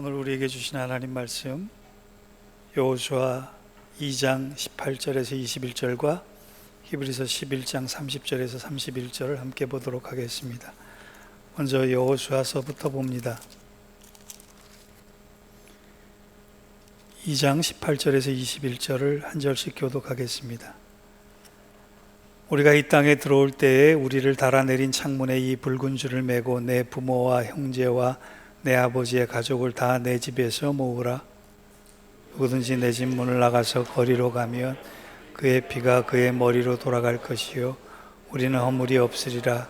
오늘 우리에게 주신 하나님 말씀 여호수아 2장 18절에서 21절과 히브리서 11장 30절에서 31절을 함께 보도록 하겠습니다. 먼저 여호수아서부터 봅니다. 2장 18절에서 21절을 한 절씩 교독하겠습니다. 우리가 이 땅에 들어올 때에 우리를 달아내린 창문에 이 붉은 줄을 매고 내 부모와 형제와 내 아버지의 가족을 다 내 집에서 모으라. 누구든지 내 집 문을 나가서 거리로 가면 그의 피가 그의 머리로 돌아갈 것이요 우리는 허물이 없으리라.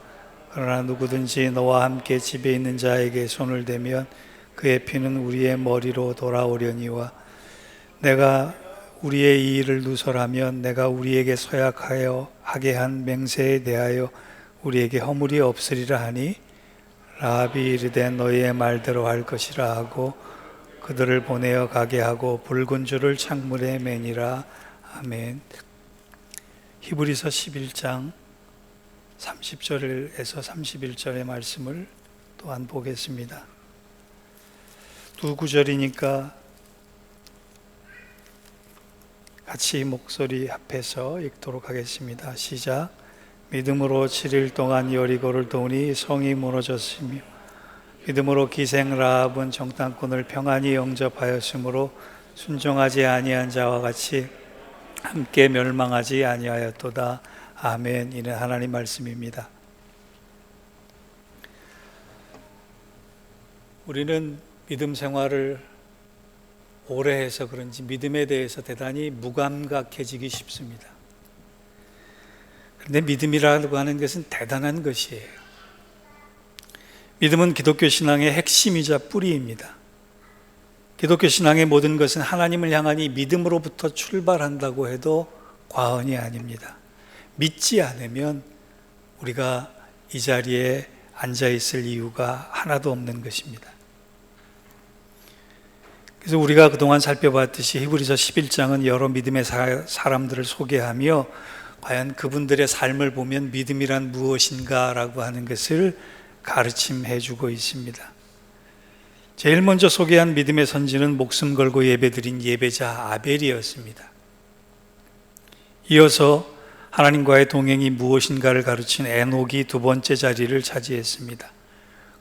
그러나 누구든지 너와 함께 집에 있는 자에게 손을 대면 그의 피는 우리의 머리로 돌아오려니와 내가 우리의 이 일을 누설하면 내가 우리에게 서약하여 하게 한 맹세에 대하여 우리에게 허물이 없으리라 하니 라합이 이르되 너희의 말대로 할 것이라 하고 그들을 보내어 가게 하고 붉은 줄을 창문에 매니라. 아멘. 히브리서 11장 30절에서 31절의 말씀을 또한 보겠습니다. 두 구절이니까 같이 목소리 합해서 읽도록 하겠습니다. 시작. 믿음으로 7일 동안 여리고를 도우니 성이 무너졌으며 믿음으로 기생 라합은 정탐꾼을 평안히 영접하였으므로 순종하지 아니한 자와 같이 함께 멸망하지 아니하였도다. 아멘. 이는 하나님 말씀입니다. 우리는 믿음 생활을 오래 해서 그런지 믿음에 대해서 대단히 무감각해지기 쉽습니다. 그런데 믿음이라고 하는 것은 대단한 것이에요. 믿음은 기독교 신앙의 핵심이자 뿌리입니다. 기독교 신앙의 모든 것은 하나님을 향한 이 믿음으로부터 출발한다고 해도 과언이 아닙니다. 믿지 않으면 우리가 이 자리에 앉아 있을 이유가 하나도 없는 것입니다. 그래서 우리가 그동안 살펴봤듯이 히브리서 11장은 여러 믿음의 사람들을 소개하며 과연 그분들의 삶을 보면 믿음이란 무엇인가 라고 하는 것을 가르침해 주고 있습니다. 제일 먼저 소개한 믿음의 선지는 목숨 걸고 예배드린 예배자 아벨이었습니다. 이어서 하나님과의 동행이 무엇인가를 가르친 에녹이 두 번째 자리를 차지했습니다.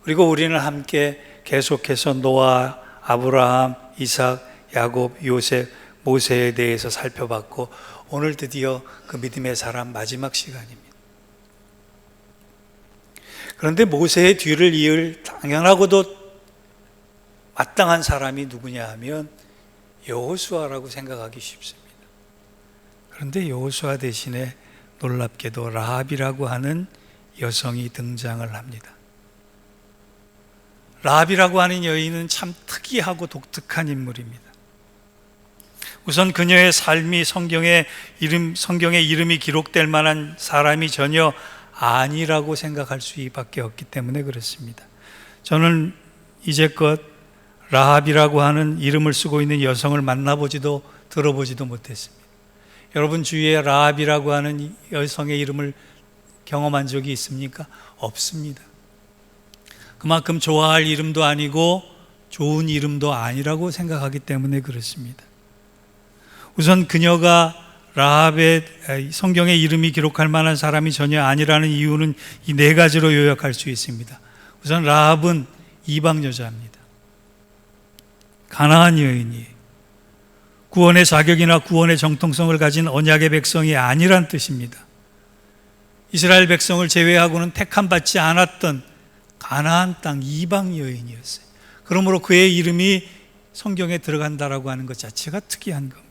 그리고 우리는 함께 계속해서 노아, 아브라함, 이삭, 야곱, 요셉, 모세에 대해서 살펴봤고 오늘 드디어 그 믿음의 사람 마지막 시간입니다. 그런데 모세의 뒤를 이을 당연하고도 마땅한 사람이 누구냐 하면 여호수아라고 생각하기 쉽습니다. 그런데 여호수아 대신에 놀랍게도 라합이라고 하는 여성이 등장을 합니다. 라합이라고 하는 여인은 참 특이하고 독특한 인물입니다. 우선 그녀의 삶이 성경에 이름이 기록될 만한 사람이 전혀 아니라고 생각할 수밖에 없기 때문에 그렇습니다. 저는 이제껏 라합이라고 하는 이름을 쓰고 있는 여성을 만나보지도 들어보지도 못했습니다. 여러분 주위에 라합이라고 하는 여성의 이름을 경험한 적이 있습니까? 없습니다. 그만큼 좋아할 이름도 아니고 좋은 이름도 아니라고 생각하기 때문에 그렇습니다. 우선 그녀가 라합의 성경에 이름이 기록할 만한 사람이 전혀 아니라는 이유는 이 네 가지로 요약할 수 있습니다. 우선 라합은 이방 여자입니다. 가나안 여인이에요. 구원의 자격이나 구원의 정통성을 가진 언약의 백성이 아니란 뜻입니다. 이스라엘 백성을 제외하고는 택함받지 않았던 가나안 땅 이방 여인이었어요. 그러므로 그의 이름이 성경에 들어간다라고 하는 것 자체가 특이한 겁니다.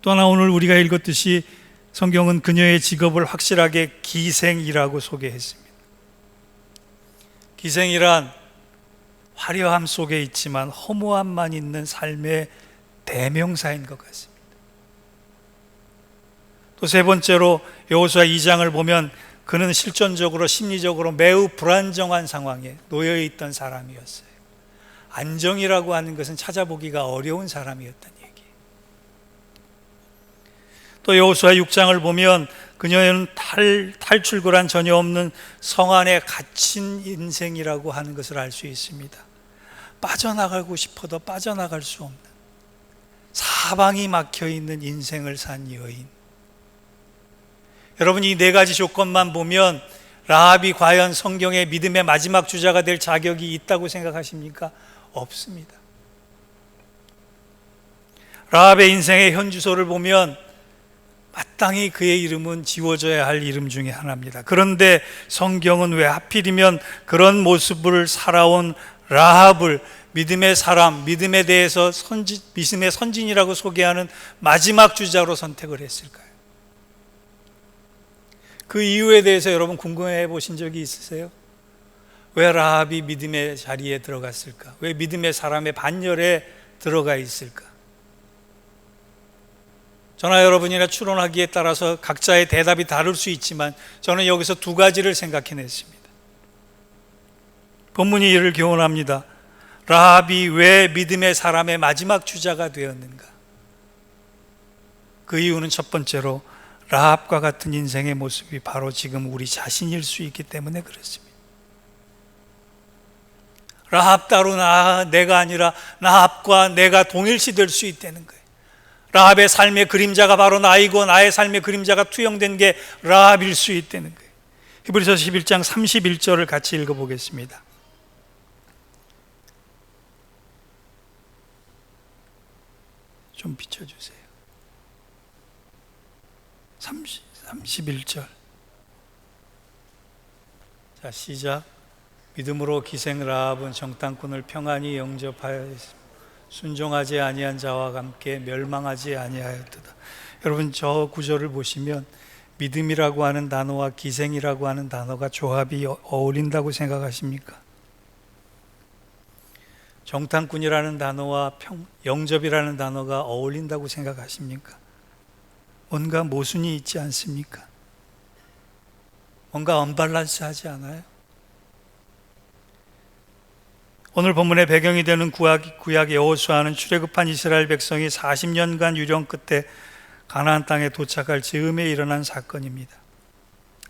또 하나 오늘 우리가 읽었듯이 성경은 그녀의 직업을 확실하게 기생이라고 소개했습니다. 기생이란 화려함 속에 있지만 허무함만 있는 삶의 대명사인 것 같습니다. 또 세 번째로 여호수아 2장을 보면 그는 실존적으로 심리적으로 매우 불안정한 상황에 놓여 있던 사람이었어요. 안정이라고 하는 것은 찾아보기가 어려운 사람이었다는 얘기예요. 또 여호수아 6장을 보면 그녀는 탈출구란 전혀 없는 성 안에 갇힌 인생이라고 하는 것을 알 수 있습니다. 빠져나가고 싶어도 빠져나갈 수 없는, 사방이 막혀있는 인생을 산 여인. 여러분, 이 네 가지 조건만 보면 라합이 과연 성경의 믿음의 마지막 주자가 될 자격이 있다고 생각하십니까? 없습니다. 라합의 인생의 현주소를 보면 마땅히 그의 이름은 지워져야 할 이름 중에 하나입니다. 그런데 성경은 왜 하필이면 그런 모습을 살아온 라합을 믿음의 사람, 믿음에 대해서 믿음의 선진이라고 소개하는 마지막 주자로 선택을 했을까요? 그 이유에 대해서 여러분 궁금해 보신 적이 있으세요? 왜 라합이 믿음의 자리에 들어갔을까? 왜 믿음의 사람의 반열에 들어가 있을까? 저나 여러분이나 추론하기에 따라서 각자의 대답이 다를 수 있지만 저는 여기서 두 가지를 생각해냈습니다. 본문이 이를 교훈합니다. 라합이 왜 믿음의 사람의 마지막 주자가 되었는가? 그 이유는 첫 번째로 라합과 같은 인생의 모습이 바로 지금 우리 자신일 수 있기 때문에 그렇습니다. 라합 따로 내가 아니라 라합과 내가 동일시 될 수 있다는 거예요. 라합의 삶의 그림자가 바로 나이고 나의 삶의 그림자가 투영된 게 라합일 수 있다는 거예요. 히브리서 11장 31절을 같이 읽어보겠습니다. 좀 비춰주세요. 31절. 자, 시작. 믿음으로 기생 라합은 정탐꾼을 평안히 영접하였습니다. 순종하지 아니한 자와 함께 멸망하지 아니하였도다. 여러분, 저 구절을 보시면 믿음이라고 하는 단어와 기생이라고 하는 단어가 조합이 어울린다고 생각하십니까? 정탐꾼이라는 단어와 영접이라는 단어가 어울린다고 생각하십니까? 뭔가 모순이 있지 않습니까? 뭔가 언밸런스하지 않아요? 오늘 본문의 배경이 되는 구약 여호수아는 출애굽한 이스라엘 백성이 40년간 유령 끝에 가나안 땅에 도착할 즈음에 일어난 사건입니다.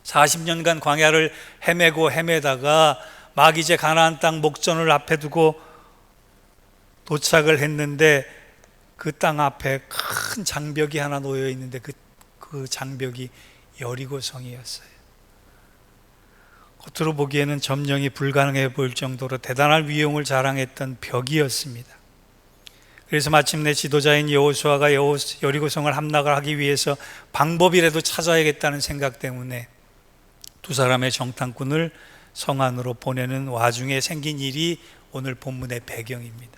40년간 광야를 헤매다가 막 이제 가나안 땅 목전을 앞에 두고 도착을 했는데 그 땅 앞에 큰 장벽이 하나 놓여 있는데 그 장벽이 여리고성이었어요. 겉으로 보기에는 점령이 불가능해 보일 정도로 대단한 위용을 자랑했던 벽이었습니다. 그래서 마침내 지도자인 여호수아가 여리고성을 함락을 하기 위해서 방법이라도 찾아야겠다는 생각 때문에 두 사람의 정탐꾼을 성 안으로 보내는 와중에 생긴 일이 오늘 본문의 배경입니다.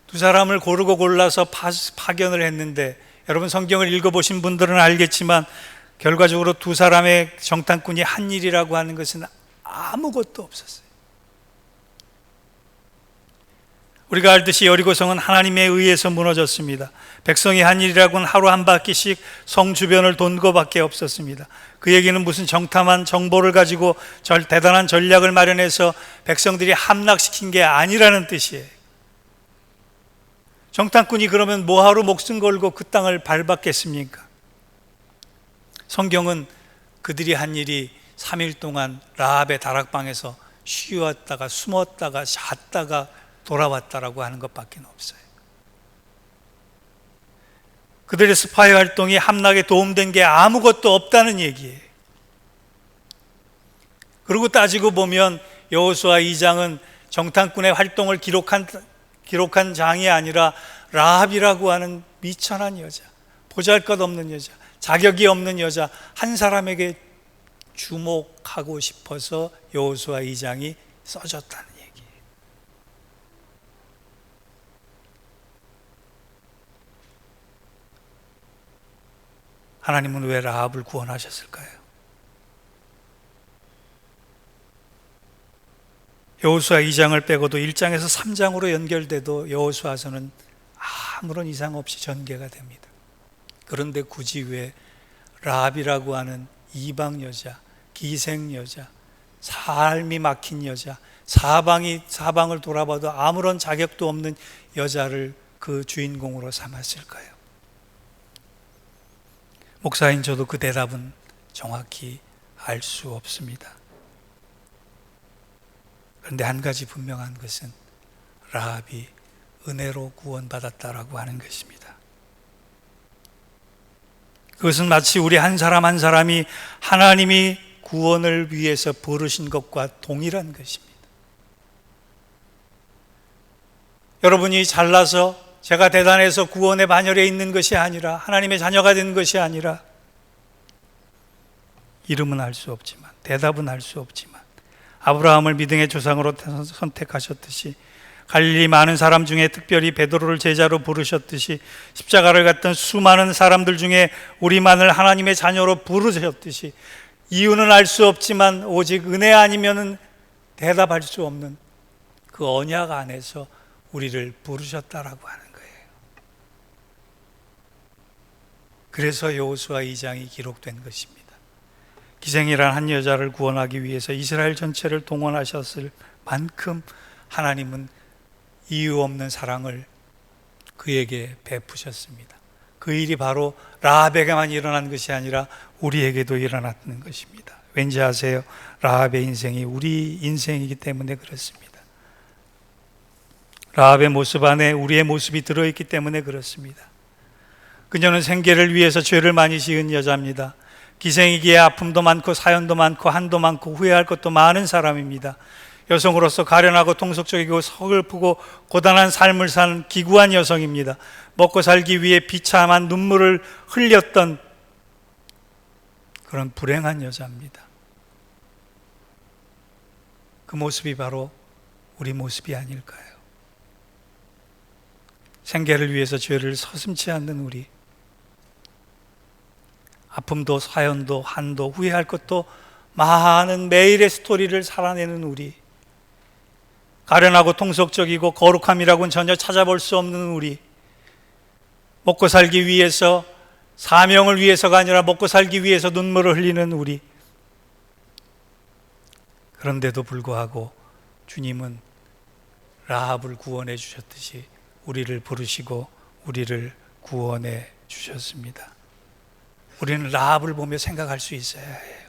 두 사람을 고르고 골라서 파견을 했는데, 여러분 성경을 읽어보신 분들은 알겠지만 결과적으로 두 사람의 정탐꾼이 한 일이라고 하는 것은 아무것도 없었어요. 우리가 알듯이 여리고성은 하나님에 의해서 무너졌습니다. 백성이 한 일이라고는 하루 한 바퀴씩 성 주변을 돈 거밖에 없었습니다. 그 얘기는 무슨 정탐한 정보를 가지고 대단한 전략을 마련해서 백성들이 함락시킨 게 아니라는 뜻이에요. 정탐꾼이 그러면 뭐하러 목숨 걸고 그 땅을 밟았겠습니까? 성경은 그들이 한 일이 3일 동안 라합의 다락방에서 쉬었다가 숨었다가 잤다가 돌아왔다라고 하는 것밖에 없어요. 그들의 스파이 활동이 함락에 도움된 게 아무것도 없다는 얘기예요. 그리고 따지고 보면 여호수아 2장은 정탐꾼의 활동을 기록한 장이 아니라 라합이라고 하는 미천한 여자, 보잘것없는 여자, 자격이 없는 여자 한 사람에게 주목하고 싶어서 여호수아 2장이 써졌다는 얘기예요. 하나님은 왜 라합을 구원하셨을까요? 여호수아 2장을 빼고도 1장에서 3장으로 연결돼도 여호수아서는 아무런 이상 없이 전개가 됩니다. 그런데 굳이 왜 라합이라고 하는 이방 여자, 기생 여자, 삶이 막힌 여자, 사방을 돌아봐도 아무런 자격도 없는 여자를 그 주인공으로 삼았을까요? 목사인 저도 그 대답은 정확히 알 수 없습니다. 그런데 한 가지 분명한 것은 라합이 은혜로 구원받았다라고 하는 것입니다. 그것은 마치 우리 한 사람 한 사람이 하나님이 구원을 위해서 부르신 것과 동일한 것입니다. 여러분이 잘나서 제가 대단해서 구원의 반열에 있는 것이 아니라, 하나님의 자녀가 된 것이 아니라, 이름은 알 수 없지만, 대답은 알 수 없지만, 아브라함을 믿음의 조상으로 선택하셨듯이, 갈릴리 많은 사람 중에 특별히 베드로를 제자로 부르셨듯이, 십자가를 갔던 수많은 사람들 중에 우리만을 하나님의 자녀로 부르셨듯이, 이유는 알 수 없지만 오직 은혜 아니면은 대답할 수 없는 그 언약 안에서 우리를 부르셨다라고 하는 거예요. 그래서 여호수아 2장이 기록된 것입니다. 기생이란 한 여자를 구원하기 위해서 이스라엘 전체를 동원하셨을 만큼 하나님은 이유 없는 사랑을 그에게 베푸셨습니다. 그 일이 바로 라합에게만 일어난 것이 아니라 우리에게도 일어났는 것입니다. 왠지 아세요? 라합의 인생이 우리 인생이기 때문에 그렇습니다. 라합의 모습 안에 우리의 모습이 들어있기 때문에 그렇습니다. 그녀는 생계를 위해서 죄를 많이 지은 여자입니다. 기생이기에 아픔도 많고 사연도 많고 한도 많고 후회할 것도 많은 사람입니다. 여성으로서 가련하고 통속적이고 서글프고 고단한 삶을 사는 기구한 여성입니다. 먹고 살기 위해 비참한 눈물을 흘렸던 그런 불행한 여자입니다. 그 모습이 바로 우리 모습이 아닐까요? 생계를 위해서 죄를 서슴지 않는 우리, 아픔도 사연도 한도 후회할 것도 많은 매일의 스토리를 살아내는 우리, 가련하고 통속적이고 거룩함이라고는 전혀 찾아볼 수 없는 우리, 먹고 살기 위해서, 사명을 위해서가 아니라 먹고 살기 위해서 눈물을 흘리는 우리. 그런데도 불구하고 주님은 라합을 구원해 주셨듯이 우리를 부르시고 우리를 구원해 주셨습니다. 우리는 라합을 보며 생각할 수 있어야 해요.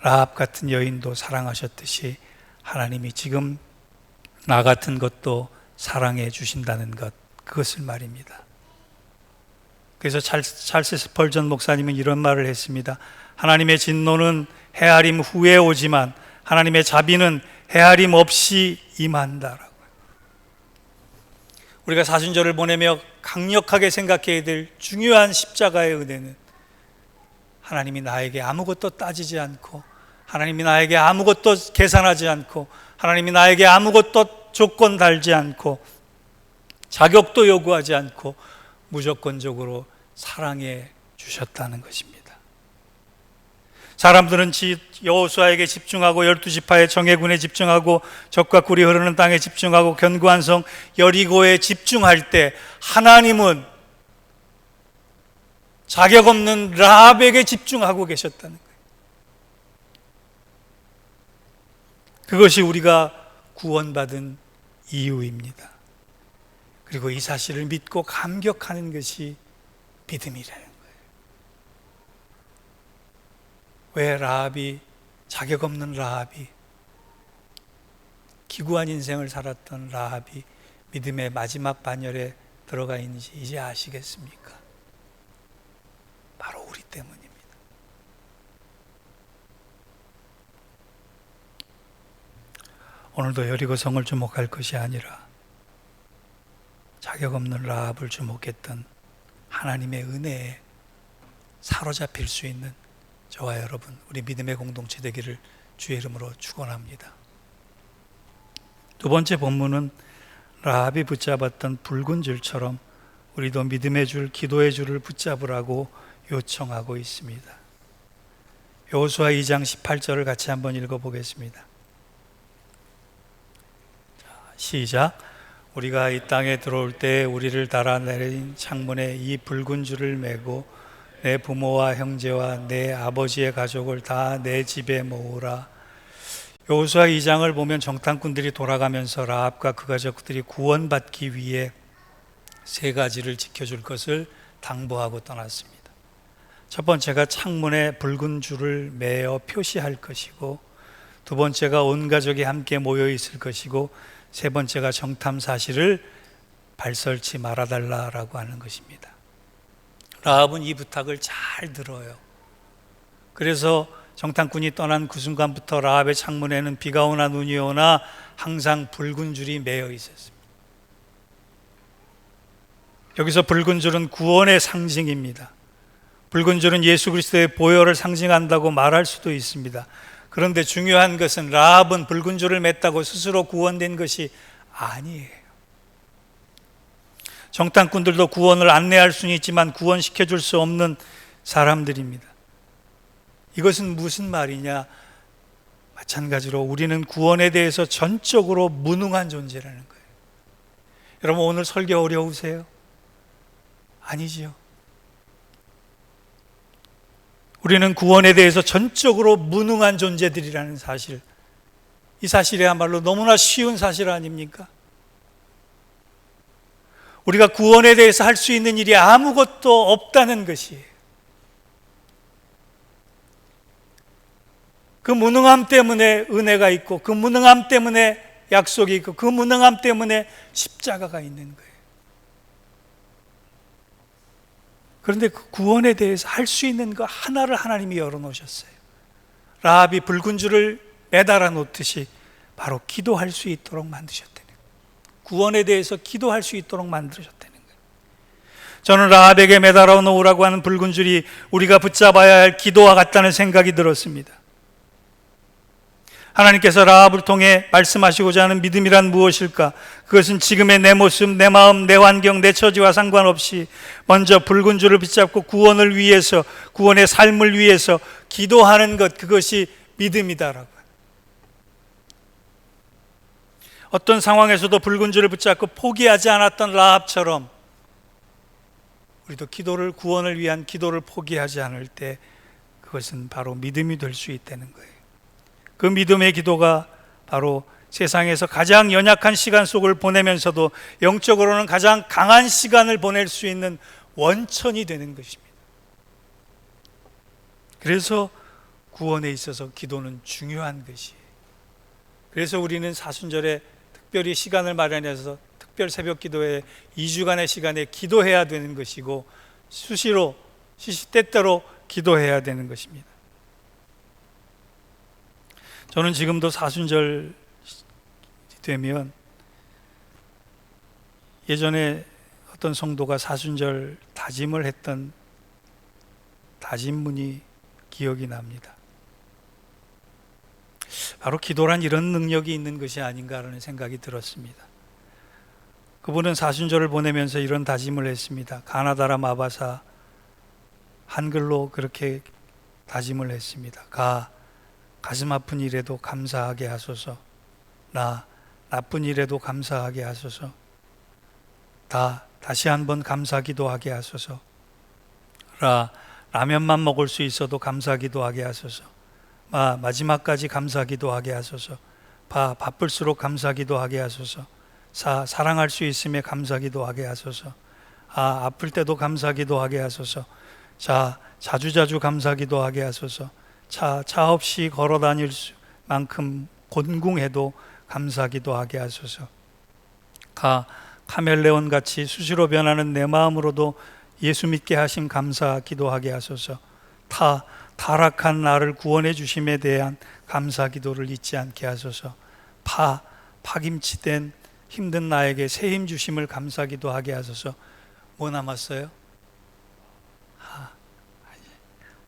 라합 같은 여인도 사랑하셨듯이 하나님이 지금 나 같은 것도 사랑해 주신다는 것, 그것을 말입니다. 그래서 찰스 스펄전 목사님은 이런 말을 했습니다. 하나님의 진노는 헤아림 후에 오지만 하나님의 자비는 헤아림 없이 임한다라고. 우리가 사순절을 보내며 강력하게 생각해야 될 중요한 십자가의 은혜는 하나님이 나에게 아무것도 따지지 않고, 하나님이 나에게 아무것도 계산하지 않고, 하나님이 나에게 아무것도 조건 달지 않고, 자격도 요구하지 않고 무조건적으로 사랑해 주셨다는 것입니다. 사람들은 여호수아에게 집중하고 12지파의 정예군에 집중하고 적과 꿀이 흐르는 땅에 집중하고 견고한 성 여리고에 집중할 때 하나님은 자격 없는 라합에게 집중하고 계셨다는 거예요. 그것이 우리가 구원받은 이유입니다. 그리고 이 사실을 믿고 감격하는 것이 믿음이라는 거예요. 왜 라합이, 자격 없는 라합이, 기구한 인생을 살았던 라합이 믿음의 마지막 반열에 들어가 있는지 이제 아시겠습니까? 바로 우리 때문입니다. 오늘도 여리고성을 주목할 것이 아니라 자격 없는 라합을 주목했던 하나님의 은혜에 사로잡힐 수 있는 저와 여러분, 우리 믿음의 공동체 되기를 주의 이름으로 축원합니다. 두 번째 본문은 라합이 붙잡았던 붉은 줄처럼 우리도 믿음의 줄, 기도의 줄을 붙잡으라고 요청하고 있습니다. 여호수아 2장 18절을 같이 한번 읽어보겠습니다. 시작. 우리가 이 땅에 들어올 때 우리를 달아내린 창문에 이 붉은 줄을 메고 내 부모와 형제와 내 아버지의 가족을 다 내 집에 모으라. 여호수아 2장을 보면 정탐꾼들이 돌아가면서 라합과 그 가족들이 구원받기 위해 세 가지를 지켜줄 것을 당부하고 떠났습니다. 첫 번째가 창문에 붉은 줄을 매어 표시할 것이고, 두 번째가 온 가족이 함께 모여 있을 것이고, 세 번째가 정탐 사실을 발설치 말아달라라고 하는 것입니다. 라합은 이 부탁을 잘 들어요. 그래서 정탐꾼이 떠난 그 순간부터 라합의 창문에는 비가 오나 눈이 오나 항상 붉은 줄이 매여 있었습니다. 여기서 붉은 줄은 구원의 상징입니다. 붉은 줄은 예수 그리스도의 보혈을 상징한다고 말할 수도 있습니다. 그런데 중요한 것은 라합은 붉은 줄을 맸다고 스스로 구원된 것이 아니에요. 정탐꾼들도 구원을 안내할 수는 있지만 구원시켜줄 수 없는 사람들입니다. 이것은 무슨 말이냐? 마찬가지로 우리는 구원에 대해서 전적으로 무능한 존재라는 거예요. 여러분, 오늘 설교 어려우세요? 아니지요. 우리는 구원에 대해서 전적으로 무능한 존재들이라는 사실, 이 사실이야말로 너무나 쉬운 사실 아닙니까? 우리가 구원에 대해서 할 수 있는 일이 아무것도 없다는 것이에요. 그 무능함 때문에 은혜가 있고, 그 무능함 때문에 약속이 있고, 그 무능함 때문에 십자가가 있는 거예요. 그런데 그 구원에 대해서 할 수 있는 거 하나를 하나님이 열어놓으셨어요. 라합이 붉은 줄을 매달아 놓듯이 바로 기도할 수 있도록 만드셨다는 거예요. 구원에 대해서 기도할 수 있도록 만드셨다는 거예요. 저는 라합에게 매달아 놓으라고 하는 붉은 줄이 우리가 붙잡아야 할 기도와 같다는 생각이 들었습니다. 하나님께서 라합을 통해 말씀하시고자 하는 믿음이란 무엇일까? 그것은 지금의 내 모습, 내 마음, 내 환경, 내 처지와 상관없이 먼저 붉은 줄을 붙잡고 구원을 위해서, 구원의 삶을 위해서 기도하는 것, 그것이 믿음이다라고. 어떤 상황에서도 붉은 줄을 붙잡고 포기하지 않았던 라합처럼 우리도 기도를, 구원을 위한 기도를 포기하지 않을 때 그것은 바로 믿음이 될 수 있다는 거예요. 그 믿음의 기도가 바로 세상에서 가장 연약한 시간 속을 보내면서도 영적으로는 가장 강한 시간을 보낼 수 있는 원천이 되는 것입니다. 그래서 구원에 있어서 기도는 중요한 것이에요. 그래서 우리는 사순절에 특별히 시간을 마련해서 특별 새벽 기도에 2주간의 시간에 기도해야 되는 것이고, 수시로 시시때때로 기도해야 되는 것입니다. 저는 지금도 사순절 되면 예전에 어떤 성도가 사순절 다짐을 했던 다짐문이 기억이 납니다. 바로 기도란 이런 능력이 있는 것이 아닌가라는 생각이 들었습니다. 그분은 사순절을 보내면서 이런 다짐을 했습니다. 가나다라 마바사 한글로 그렇게 다짐을 했습니다. 가슴 아픈 일에도 감사하게 하소서. 나쁜 일에도 감사하게 하소서. 다시 한번 감사 기도하게 하소서. 라면만 먹을 수 있어도 감사 기도하게 하소서. 마지막까지 감사 기도하게 하소서. 바쁠수록 감사 기도하게 하소서. 사랑할 수 있음에 감사 기도하게 하소서. 아플 때도 감사 기도하게 하소서. 자주자주 감사 기도하게 하소서. 차 없이 걸어 다닐 만큼 곤궁해도 감사 기도하게 하소서. 카멜레온 같이 수시로 변하는 내 마음으로도 예수 믿게 하심 감사 기도하게 하소서. 타락한 나를 구원해 주심에 대한 감사 기도를 잊지 않게 하소서. 파김치된 힘든 나에게 새 힘 주심을 감사 기도하게 하소서. 뭐 남았어요?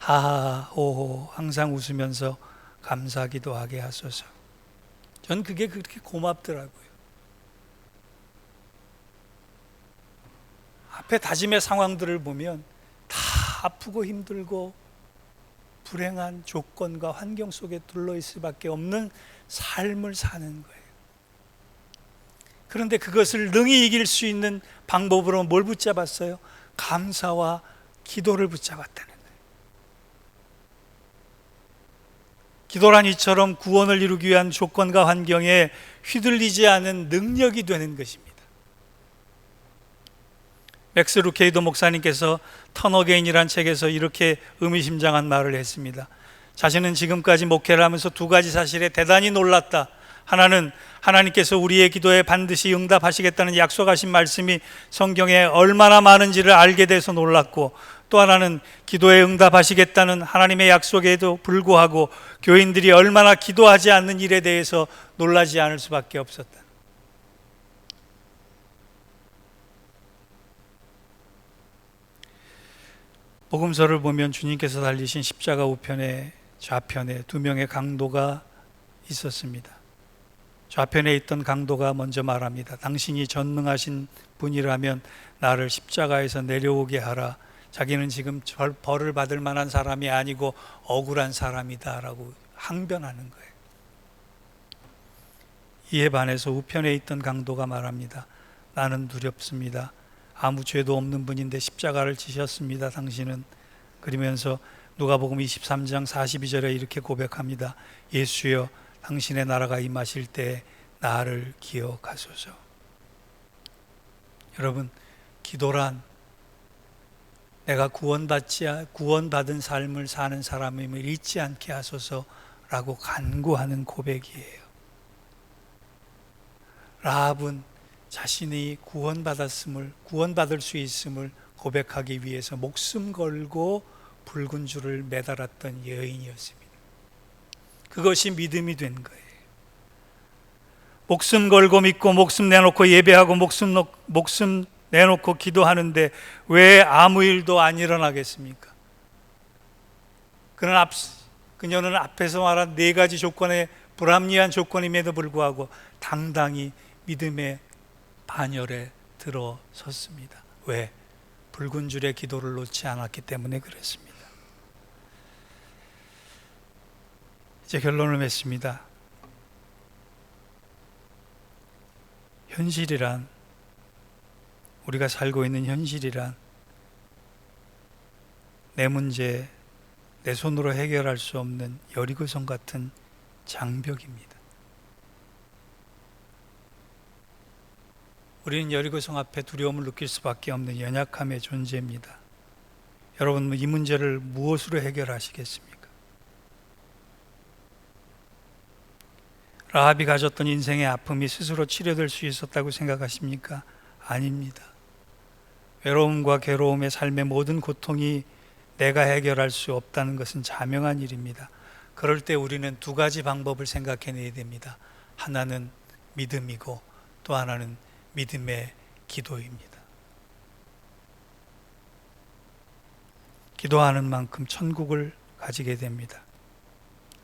하하호호 항상 웃으면서 감사 기도하게 하소서. 전 그게 그렇게 고맙더라고요. 앞에 다짐의 상황들을 보면 다 아프고 힘들고 불행한 조건과 환경 속에 둘러있을 수밖에 없는 삶을 사는 거예요. 그런데 그것을 능히 이길 수 있는 방법으로 뭘 붙잡았어요? 감사와 기도를 붙잡았다는 거예요. 기도란 이처럼 구원을 이루기 위한 조건과 환경에 휘둘리지 않은 능력이 되는 것입니다. 맥스 루케이도 목사님께서 턴 어게인이라는 책에서 이렇게 의미심장한 말을 했습니다. 자신은 지금까지 목회를 하면서 두 가지 사실에 대단히 놀랐다. 하나는 하나님께서 우리의 기도에 반드시 응답하시겠다는 약속하신 말씀이 성경에 얼마나 많은지를 알게 돼서 놀랐고, 또 하나는 기도에 응답하시겠다는 하나님의 약속에도 불구하고 교인들이 얼마나 기도하지 않는 일에 대해서 놀라지 않을 수밖에 없었다. 복음서를 보면 주님께서 달리신 십자가 우편에 좌편에 두 명의 강도가 있었습니다. 좌편에 있던 강도가 먼저 말합니다. 당신이 전능하신 분이라면 나를 십자가에서 내려오게 하라. 자기는 지금 벌을 받을 만한 사람이 아니고 억울한 사람이다 라고 항변하는 거예요. 이에 반해서 우편에 있던 강도가 말합니다. 나는 두렵습니다. 아무 죄도 없는 분인데 십자가를 지셨습니다. 당신은. 그러면서 누가복음 23장 42절에 이렇게 고백합니다. 예수여, 당신의 나라가 임하실 때 나를 기억하소서. 여러분, 기도란 내가 구원받은 삶을 사는 사람임을 잊지 않게 하소서라고 간구하는 고백이에요. 라합은 자신이 구원받을 수 있음을 고백하기 위해서 목숨 걸고 붉은 줄을 매달았던 여인이었습니다. 그것이 믿음이 된 거예요. 목숨 걸고 믿고 목숨 내놓고 예배하고 목숨 내놓고 기도하는데 왜 아무 일도 안 일어나겠습니까? 그녀는 앞에서 말한 네 가지 조건에 불합리한 조건임에도 불구하고 당당히 믿음의 반열에 들어섰습니다. 왜? 붉은 줄의 기도를 놓지 않았기 때문에 그랬습니다. 이제 결론을 맺습니다. 현실이란, 우리가 살고 있는 현실이란 내 문제, 내 손으로 해결할 수 없는 여리고성 같은 장벽입니다. 우리는 여리고성 앞에 두려움을 느낄 수밖에 없는 연약함의 존재입니다. 여러분, 이 문제를 무엇으로 해결하시겠습니까? 라합이 가졌던 인생의 아픔이 스스로 치료될 수 있었다고 생각하십니까? 아닙니다. 외로움과 괴로움의 삶의 모든 고통이 내가 해결할 수 없다는 것은 자명한 일입니다. 그럴 때 우리는 두 가지 방법을 생각해내야 됩니다. 하나는 믿음이고 또 하나는 믿음의 기도입니다. 기도하는 만큼 천국을 가지게 됩니다.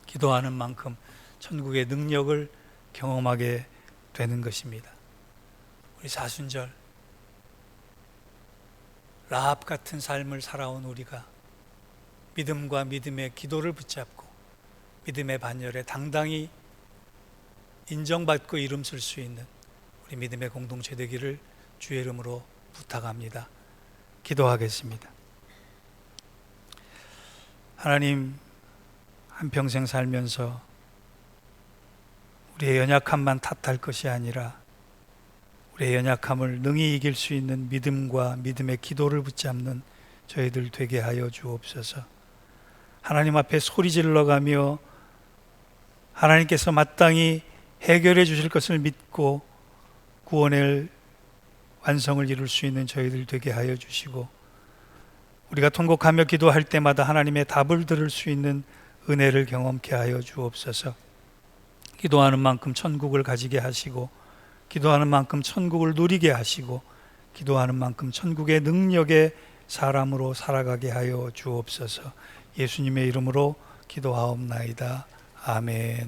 기도하는 만큼 천국의 능력을 경험하게 되는 것입니다. 우리 사순절, 라합 같은 삶을 살아온 우리가 믿음과 믿음의 기도를 붙잡고 믿음의 반열에 당당히 인정받고 이름 쓸 수 있는 우리 믿음의 공동체 되기를 주의 이름으로 부탁합니다. 기도하겠습니다. 하나님, 한평생 살면서 우리의 연약함만 탓할 것이 아니라 우리의 연약함을 능히 이길 수 있는 믿음과 믿음의 기도를 붙잡는 저희들 되게 하여 주옵소서. 하나님 앞에 소리 질러가며 하나님께서 마땅히 해결해 주실 것을 믿고 구원의 완성을 이룰 수 있는 저희들 되게 하여 주시고, 우리가 통곡하며 기도할 때마다 하나님의 답을 들을 수 있는 은혜를 경험케 하여 주옵소서. 기도하는 만큼 천국을 가지게 하시고, 기도하는 만큼 천국을 누리게 하시고, 기도하는 만큼 천국의 능력의 사람으로 살아가게 하여 주옵소서. 예수님의 이름으로 기도하옵나이다. 아멘.